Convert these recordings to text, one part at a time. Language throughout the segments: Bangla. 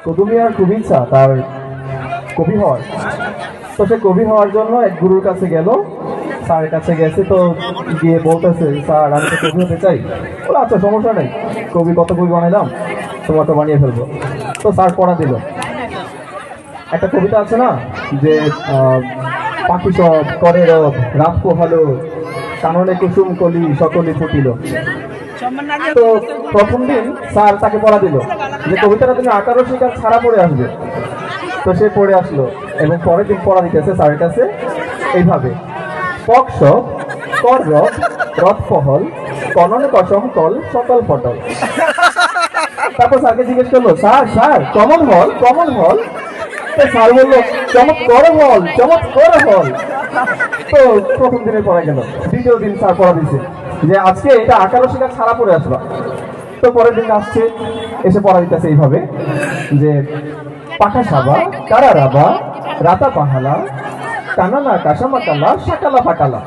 কুতুমিয়ার খুব ইচ্ছা তার কবি হওয়ার। তো সে কবি হওয়ার জন্য এক গুরুর কাছে গেল, স্যারের কাছে গেছে। তো গিয়ে বলতেছে, স্যার আমি তো কবি হতে চাই। বলে আচ্ছা সমস্যা নেই, কবি কত কবি বানাইলাম, তোমাকে বানিয়ে ফেলবো। তো স্যার পড়া দিল। একটা কবিতা আছে না যে পাখি সব করে রব, রাত পোহালো, কাননে কুসুম কলি সকলে ফুটিল। তো প্রথম দিন স্যার তাকে পড়া দিল যে কবিতাটা তুমি আকারও শিকার ছাড়া পড়ে আসবে। তো সে পড়ে আসলো এবং পরের দিন পড়া দিতেছে স্যারের কাছে এইভাবে: পক সব কর রথ রথ পহল, কনন কসম কল সকল পটল। তারপর স্যারকে জিজ্ঞেস করলো, স্যার স্যার কমন হল কমন হল। তো স্যার বললো, চমৎকার হল চমৎকার হল। তো প্রথম দিনে পড়া গেল। দ্বিতীয় দিন স্যার পড়া দিচ্ছে যে আজকে এটা আকার শিকার ছাড়া পড়ে আসবা। তো পরের দিন আসছে, এসে পড়া দিতেছে এইভাবে যে পাখা সাবা কারা রাবা রাতা পাহালা, কানানা কাসামা কালা সাকালা ফাকালা।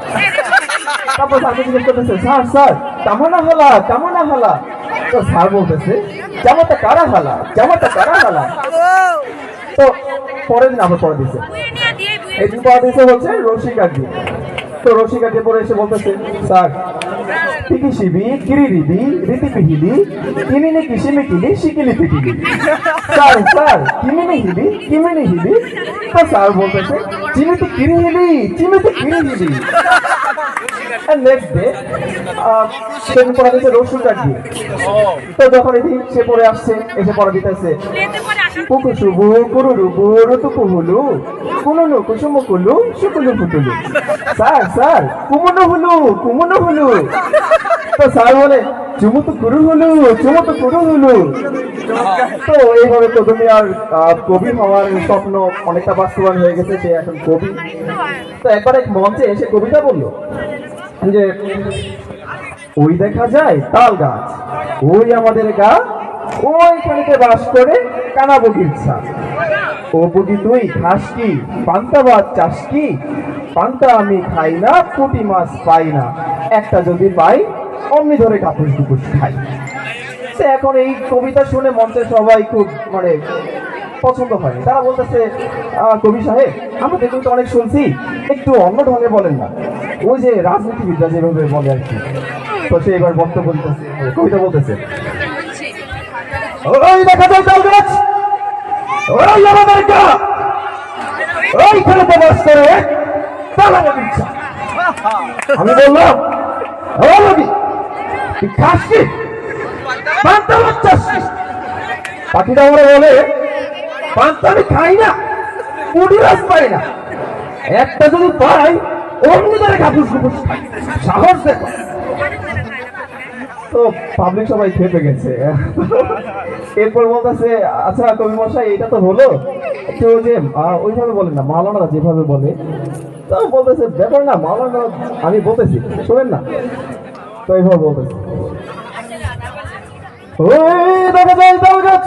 তারপর স্যারকে জিজ্ঞেস করতেছে, স্যার স্যার কামনা হলা কামনা হলা। তো স্যার বলতেছে, জামাতা কারা হালা জামাতা কারা হালা। তো পরের দিন আবার পড়া দিচ্ছে। এই দিন পড়া দিচ্ছে হচ্ছে রসিকার দিয়ে। তো রসিকার দিয়ে পড়ে এসে বলতেছে, স্যার পিকি শিবি কিরি রিবি রীতি পিহিলি কিমিনি কিসিমি কিলি শিকিলি পিটিলি। স্যার স্যার কিমিনি হিলি কিমিনি হিলি। তো স্যার বলতেছে, চিমিতে কিরি হিলি চিমিতে কিরি হিলি। নেক্সট ডে সেদিন পড়া দিচ্ছে রসিকার দিয়ে। তো যখন এদিন সে পড়ে আসছে, এসে পড়া দিতেছে কুকুসুবু কুরুরুবু রুতুকুহুলু কুনুনু কুসুমুকুলু সুকুলু ফুটুলু। স্যার স্যার কুমুনু হুলু কুমুনু হুলু। তো স্যার বলে, চুমুতু কুরু হুলু চুমুতু কুরু হুলু। তো এইভাবে কুতুমিয়ার কবি হওয়ার স্বপ্ন অনেকটা বাস্তবায়ন হয়ে গেছে, সে এখন কবি। তো একবার এক মঞ্চে এসে কবিতা বললো যে ওই দেখা যায় তাল গাছ, ওই আমাদের গা, ওইখানেতে বাস করে কানা বগির ছা। ও বগি তুই খাস কি পান্তা ভাত চাস কি, পান্তা আমি খাই না পুঁটি মাছ পাই না, একটা যদি পাই অমনি ধরে কাপুস কুপুস খাই। সে এখন এই কবিতা শুনে মঞ্চে সবাই খুব পছন্দ হয়নি। তারা বলতেছে, কবি সাহেব আমরা তো কিন্তু অনেক শুনছি, একটু অন্য ঢঙে বলেন না, ওই যে রাজনীতিবিদরা যেভাবে বলে আর কি। তো সে এবার বক্তব্য দিতেছে, কবিতা বলতেছে, ওই দেখা যায় তাল গাছ, ওই আমাদের গা, ওইখানে তো বাস করে তালা বগির ছা। আমি বললাম, ও রবি তুই খাস কি পান্তা ভাত চাস কি? পাখিটা আমরা বলে, পান্তা আমি খাই না পুঁটি মাছ পাই না, একটা যদি পাই অমনি ধরে কাপুস কুপুস খাই, সাহস দেখো। তো পাবলিক সবাই খেপে গেছে। এরপর বলতেছে, আচ্ছা কবি মশাই এটা তো হলো, একটু যে ওইভাবে বলেন না, মাওলানা যেভাবে বলে। তো বলতেছে, ব্যাপার না মাওলানা আমি বলতেছি শোনেন না। তো এইভাবে বলতেছে, ওই দেখা যায় তাল গাছ,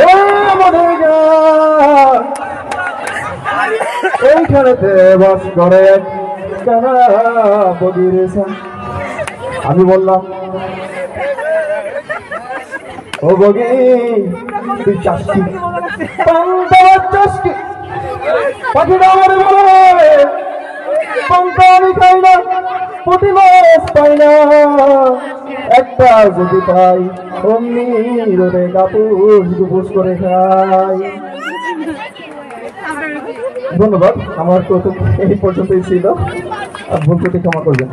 ওই আমাদের গাছ, এইখানেতে বাস করে কানা বগির ছা। আমি বললাম, ও বগি তুই চাস কি পান্তা ভাত চাস কি? পাখিটা আমার বলে, পান্তা আমি খাই না পুঁটি মাছ পাই না, একটা যদি পাই অমনি রোদে কাপুস গুপুস করে খাই। ধন্যবাদ, আমার প্রথম এই পর্যন্তই ছিল, ভুল ত্রুটি ক্ষমা করবেন।